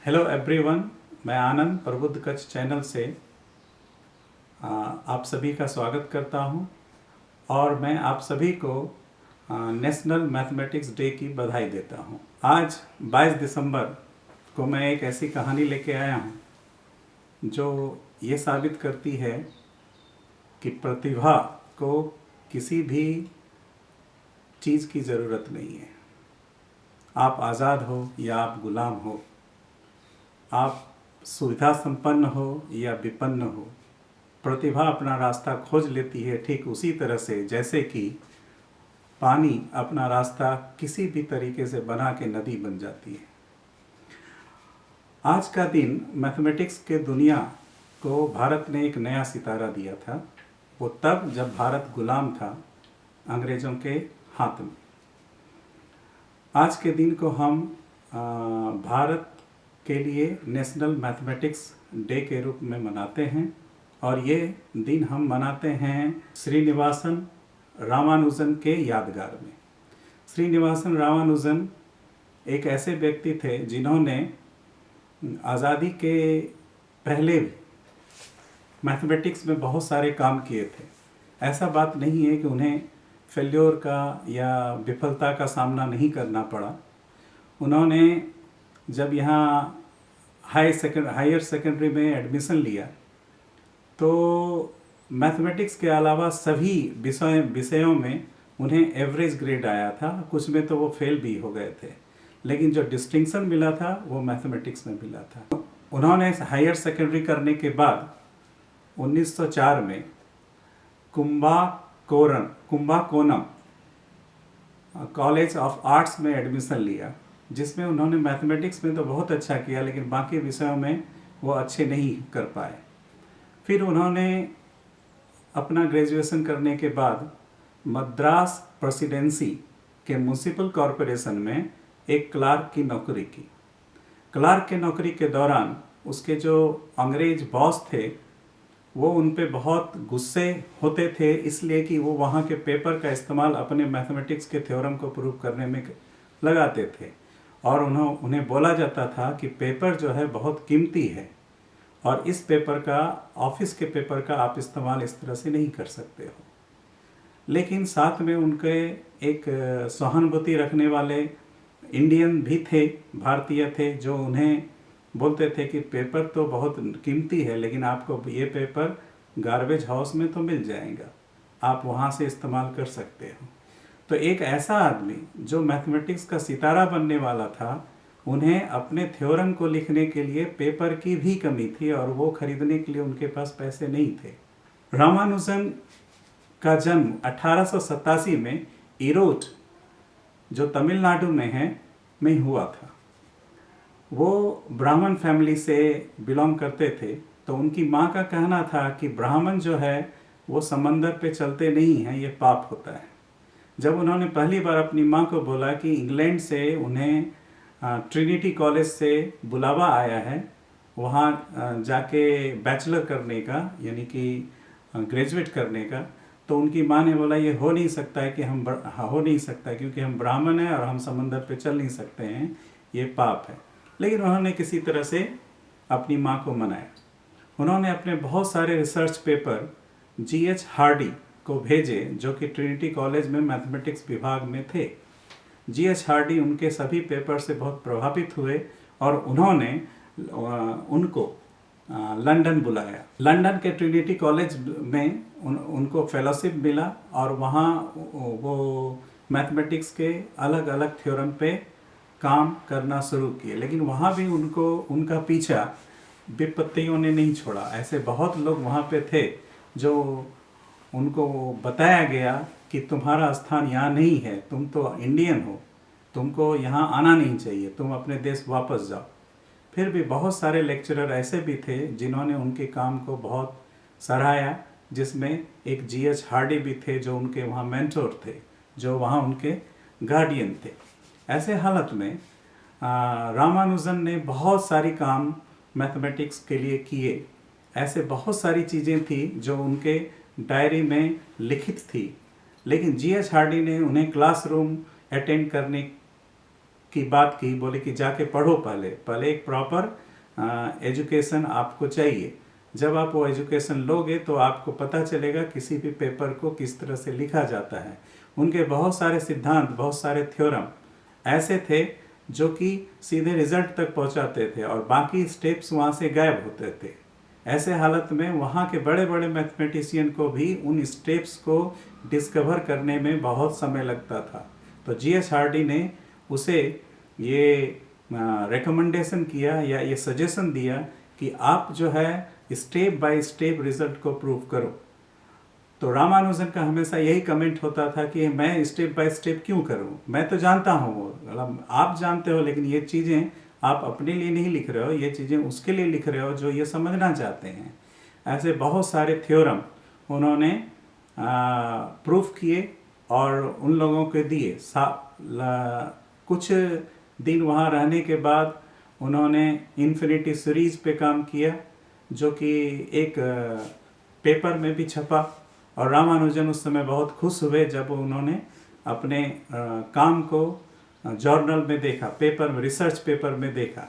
Hello everyone, मैं आनंद प्रबुद्ध Kutch channel से आप सभी का स्वागत करता हूं और मैं आप सभी को नेशनल मैथमेटिक्स डे की बधाई देता हूं। आज 22 दिसंबर को मैं एक ऐसी कहानी लेके आया हूं जो ये साबित करती है कि प्रतिभा को किसी भी चीज़ की ज़रूरत नहीं है। आप आज़ाद हो या आप गुलाम हो, आप सुविधा संपन्न हो या विपन्न हो, प्रतिभा अपना रास्ता खोज लेती है, ठीक उसी तरह से जैसे कि पानी अपना रास्ता किसी भी तरीके से बना के नदी बन जाती है। आज का दिन मैथमेटिक्स के दुनिया को भारत ने एक नया सितारा दिया था। वो तब जब भारत गुलाम था अंग्रेज़ों के हाथ में। आज के दिन को हम भारत के लिए नेशनल मैथमेटिक्स डे के रूप में मनाते हैं और ये दिन हम मनाते हैं श्रीनिवासन रामानुजन के यादगार में। श्रीनिवासन रामानुजन एक ऐसे व्यक्ति थे जिन्होंने आज़ादी के पहले भी मैथमेटिक्स में बहुत सारे काम किए थे। ऐसा बात नहीं है कि उन्हें फेल्योर का या विफलता का सामना नहीं करना पड़ा। उन्होंने जब यहाँ हायर सेकेंडरी में एडमिशन लिया तो मैथमेटिक्स के अलावा सभी विषयों में उन्हें एवरेज ग्रेड आया था। कुछ में तो वो फेल भी हो गए थे, लेकिन जो डिस्टिंक्शन मिला था वो मैथमेटिक्स में मिला था। उन्होंने हायर सेकेंडरी करने के बाद 1904 में कुंभाकोनम कॉलेज ऑफ आर्ट्स में एडमिशन लिया, जिसमें उन्होंने मैथमेटिक्स में तो बहुत अच्छा किया लेकिन बाकी विषयों में वो अच्छे नहीं कर पाए। फिर उन्होंने अपना ग्रेजुएशन करने के बाद मद्रास प्रेसिडेंसी के म्युनिसिपल कॉरपोरेशन में एक क्लार्क की नौकरी की। क्लार्क के नौकरी के दौरान उसके जो अंग्रेज बॉस थे वो उन पे बहुत गुस्से होते थे, इसलिए कि वो वहाँ के पेपर का इस्तेमाल अपने मैथमेटिक्स के थ्योरम को प्रूव करने में लगाते थे और उन्हें बोला जाता था कि पेपर जो है बहुत कीमती है और इस पेपर का, ऑफिस के पेपर का आप इस्तेमाल इस तरह से नहीं कर सकते हो। लेकिन साथ में उनके एक सहानुभूति रखने वाले इंडियन भी थे, भारतीय थे, जो उन्हें बोलते थे कि पेपर तो बहुत कीमती है लेकिन आपको ये पेपर गार्बेज हाउस में तो मिल जाएगा, आप वहाँ से इस्तेमाल कर सकते हो। तो एक ऐसा आदमी जो मैथमेटिक्स का सितारा बनने वाला था, उन्हें अपने थ्योरम को लिखने के लिए पेपर की भी कमी थी और वो खरीदने के लिए उनके पास पैसे नहीं थे। रामानुजन का जन्म 1887 में ईरोड, जो तमिलनाडु में है, में हुआ था। वो ब्राह्मण फैमिली से बिलोंग करते थे, तो उनकी माँ का कहना था कि ब्राह्मण जो है वो समंदर पे चलते नहीं हैं, ये पाप होता है। जब उन्होंने पहली बार अपनी माँ को बोला कि इंग्लैंड से उन्हें ट्रिनिटी कॉलेज से बुलावा आया है वहाँ जाके बैचलर करने का, यानी कि ग्रेजुएट करने का, तो उनकी माँ ने बोला ये हो नहीं सकता है कि हो नहीं सकता क्योंकि हम ब्राह्मण हैं और हम समंदर पे चल नहीं सकते हैं, ये पाप है। लेकिन उन्होंने किसी तरह से अपनी माँ को मनाया। उन्होंने अपने बहुत सारे रिसर्च पेपर G.H. हार्डी को भेजे, जो कि ट्रिनिटी कॉलेज में मैथमेटिक्स विभाग में थे। G.H. हार्डी उनके सभी पेपर से बहुत प्रभावित हुए और उन्होंने उनको लंदन बुलाया। लंदन के ट्रिनिटी कॉलेज में उनको फेलोशिप मिला और वहाँ वो मैथमेटिक्स के अलग अलग थ्योरम पे काम करना शुरू किए। लेकिन वहाँ भी उनका पीछा विपत्तियों ने नहीं छोड़ा। ऐसे बहुत लोग वहाँ पे थे जो उनको बताया गया कि तुम्हारा स्थान यहाँ नहीं है, तुम तो इंडियन हो, तुमको यहाँ आना नहीं चाहिए, तुम अपने देश वापस जाओ। फिर भी बहुत सारे लेक्चरर ऐसे भी थे जिन्होंने उनके काम को बहुत सराहाया, जिसमें एक G.H. हार्डी भी थे जो उनके वहाँ मेंटोर थे, जो वहाँ उनके गार्डियन थे। ऐसे हालत में रामानुजन ने बहुत सारी काम मैथमेटिक्स के लिए किए। ऐसे बहुत सारी चीज़ें थी जो उनके डायरी में लिखित थी, लेकिन G.H. हार्डी ने उन्हें क्लासरूम अटेंड करने की बात की, बोले कि जाके पढ़ो, पहले पहले एक प्रॉपर एजुकेशन आपको चाहिए। जब आप वो एजुकेशन लोगे तो आपको पता चलेगा किसी भी पेपर को किस तरह से लिखा जाता है। उनके बहुत सारे सिद्धांत, बहुत सारे थ्योरम ऐसे थे जो कि सीधे रिजल्ट तक पहुंचाते थे और बाकी स्टेप्स वहाँ से गायब होते थे। ऐसे हालत में वहाँ के बड़े बड़े मैथमेटिशियन को भी उन स्टेप्स को डिस्कवर करने में बहुत समय लगता था। तो जीएच हार्डी ने उसे ये रिकमेंडेशन किया या ये सजेशन दिया कि आप जो है स्टेप बाय स्टेप रिजल्ट को प्रूव करो। तो रामानुजन का हमेशा यही कमेंट होता था कि मैं स्टेप बाय स्टेप क्यों करूं, मैं तो जानता हूं, वो आप जानते हो, लेकिन ये चीज़ें आप अपने लिए नहीं लिख रहे हो, ये चीज़ें उसके लिए लिख रहे हो जो ये समझना चाहते हैं। ऐसे बहुत सारे थ्योरम उन्होंने प्रूफ किए और उन लोगों को दिए। कुछ दिन वहाँ रहने के बाद उन्होंने इन्फिनिटी सीरीज पे काम किया, जो कि एक पेपर में भी छपा और रामानुजन उस समय बहुत खुश हुए जब उन्होंने अपने काम को जर्नल में देखा, पेपर में, रिसर्च पेपर में देखा।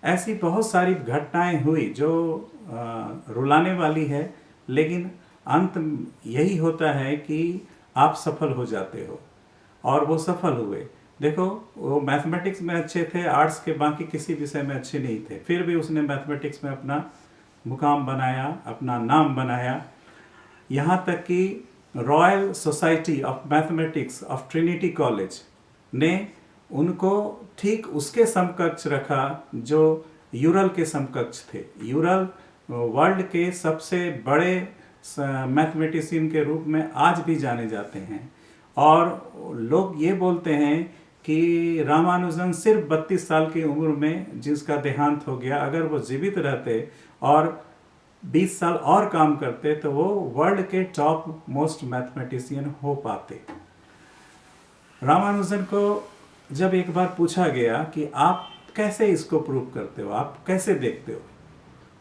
ऐसी बहुत सारी घटनाएं हुई जो रुलाने वाली है, लेकिन अंत यही होता है कि आप सफल हो जाते हो और वो सफल हुए। देखो, वो मैथमेटिक्स में अच्छे थे, आर्ट्स के बाकी किसी विषय में अच्छे नहीं थे, फिर भी उसने मैथमेटिक्स में अपना मुकाम बनाया, अपना नाम बनाया। यहाँ तक कि royal society of mathematics of Trinity college ने उनको ठीक उसके समकक्ष रखा जो यूरल के समकक्ष थे। यूरल वर्ल्ड के सबसे बड़े मैथमेटिशियन के रूप में आज भी जाने जाते हैं और लोग ये बोलते हैं कि रामानुजन सिर्फ 32 साल की उम्र में जिसका देहांत हो गया, अगर वो जीवित रहते और 20 साल और काम करते तो वो वर्ल्ड के टॉप मोस्ट मैथमेटिशियन हो पाते। रामानुजन को जब एक बार पूछा गया कि आप कैसे इसको प्रूव करते हो, आप कैसे देखते हो,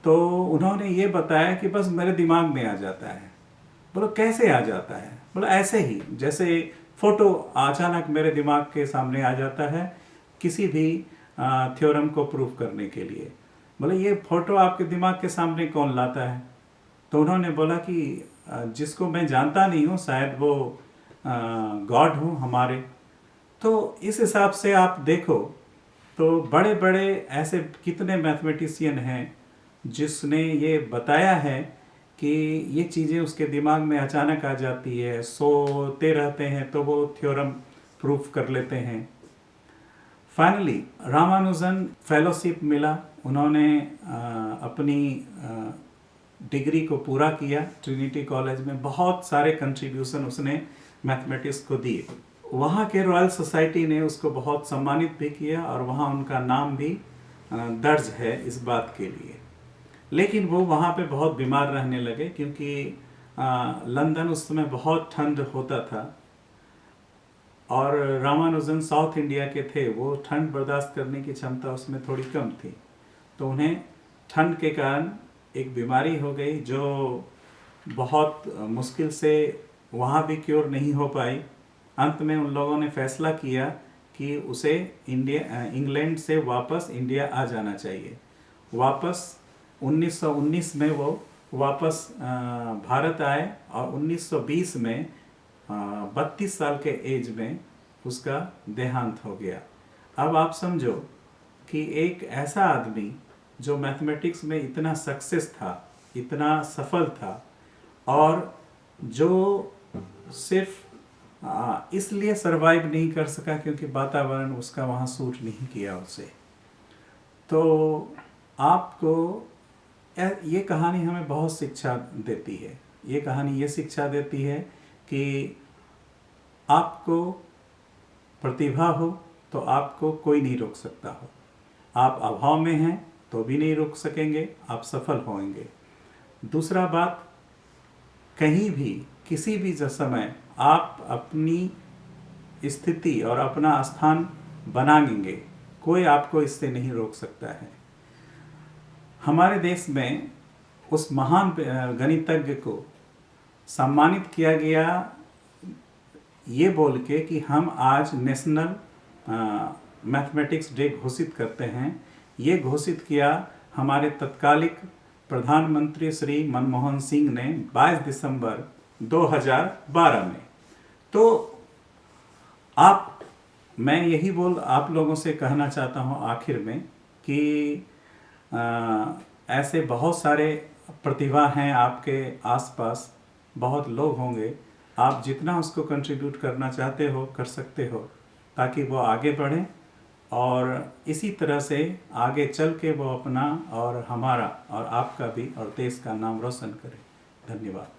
तो उन्होंने ये बताया कि बस मेरे दिमाग में आ जाता है। बोलो कैसे आ जाता है? बोलो ऐसे ही, जैसे फोटो अचानक मेरे दिमाग के सामने आ जाता है किसी भी थ्योरम को प्रूव करने के लिए। बोले ये फोटो आपके दिमाग के सामने कौन लाता है? तो उन्होंने बोला कि जिसको मैं जानता नहीं हूँ, शायद वो गॉड हो हमारे। तो इस हिसाब से आप देखो तो बड़े बड़े ऐसे कितने मैथमेटिशियन हैं जिसने ये बताया है कि ये चीज़ें उसके दिमाग में अचानक आ जाती है, सोते रहते हैं तो वो थ्योरम प्रूफ कर लेते हैं। फाइनली रामानुजन फेलोशिप मिला, उन्होंने अपनी डिग्री को पूरा किया ट्रिनिटी कॉलेज में। बहुत सारे कंट्रीब्यूशन उसने मैथमेटिक्स को दिए। वहाँ के रॉयल सोसाइटी ने उसको बहुत सम्मानित भी किया और वहाँ उनका नाम भी दर्ज है इस बात के लिए। लेकिन वो वहाँ पे बहुत बीमार रहने लगे क्योंकि लंदन उस समय बहुत ठंड होता था और रामानुजन साउथ इंडिया के थे, वो ठंड बर्दाश्त करने की क्षमता उसमें थोड़ी कम थी। तो उन्हें ठंड के कारण एक बीमारी हो गई जो बहुत मुश्किल से वहाँ भी क्योर नहीं हो पाई। अंत में उन लोगों ने फैसला किया कि उसे इंग्लैंड से वापस इंडिया आ जाना चाहिए। वापस 1919 में वो वापस भारत आए और 1920 में 32 साल के एज में उसका देहांत हो गया। अब आप समझो कि एक ऐसा आदमी जो मैथमेटिक्स में इतना सक्सेस था, इतना सफल था और जो सिर्फ इसलिए सरवाइव नहीं कर सका क्योंकि वातावरण उसका वहाँ सूट नहीं किया उसे। तो आपको ये कहानी हमें बहुत शिक्षा देती है। ये कहानी ये शिक्षा देती है कि आपको प्रतिभा हो तो आपको कोई नहीं रोक सकता हो। आप अभाव में हैं तो भी नहीं रोक सकेंगे, आप सफल होंगे। दूसरा बात, कहीं भी किसी भी समय आप अपनी स्थिति और अपना स्थान बनाएंगे, कोई आपको इससे नहीं रोक सकता है। हमारे देश में उस महान गणितज्ञ को सम्मानित किया गया ये बोल के कि हम आज नेशनल मैथमेटिक्स डे घोषित करते हैं, ये घोषित किया हमारे तत्कालिक प्रधानमंत्री श्री मनमोहन सिंह ने 22 दिसंबर 2012 में। तो मैं यही आप लोगों से कहना चाहता हूँ आखिर में कि ऐसे बहुत सारे प्रतिभा हैं आपके आसपास, बहुत लोग होंगे, आप जितना उसको कंट्रीब्यूट करना चाहते हो कर सकते हो, ताकि वो आगे बढ़ें और इसी तरह से आगे चल के वो अपना और हमारा और आपका भी और देश का नाम रोशन करें। धन्यवाद।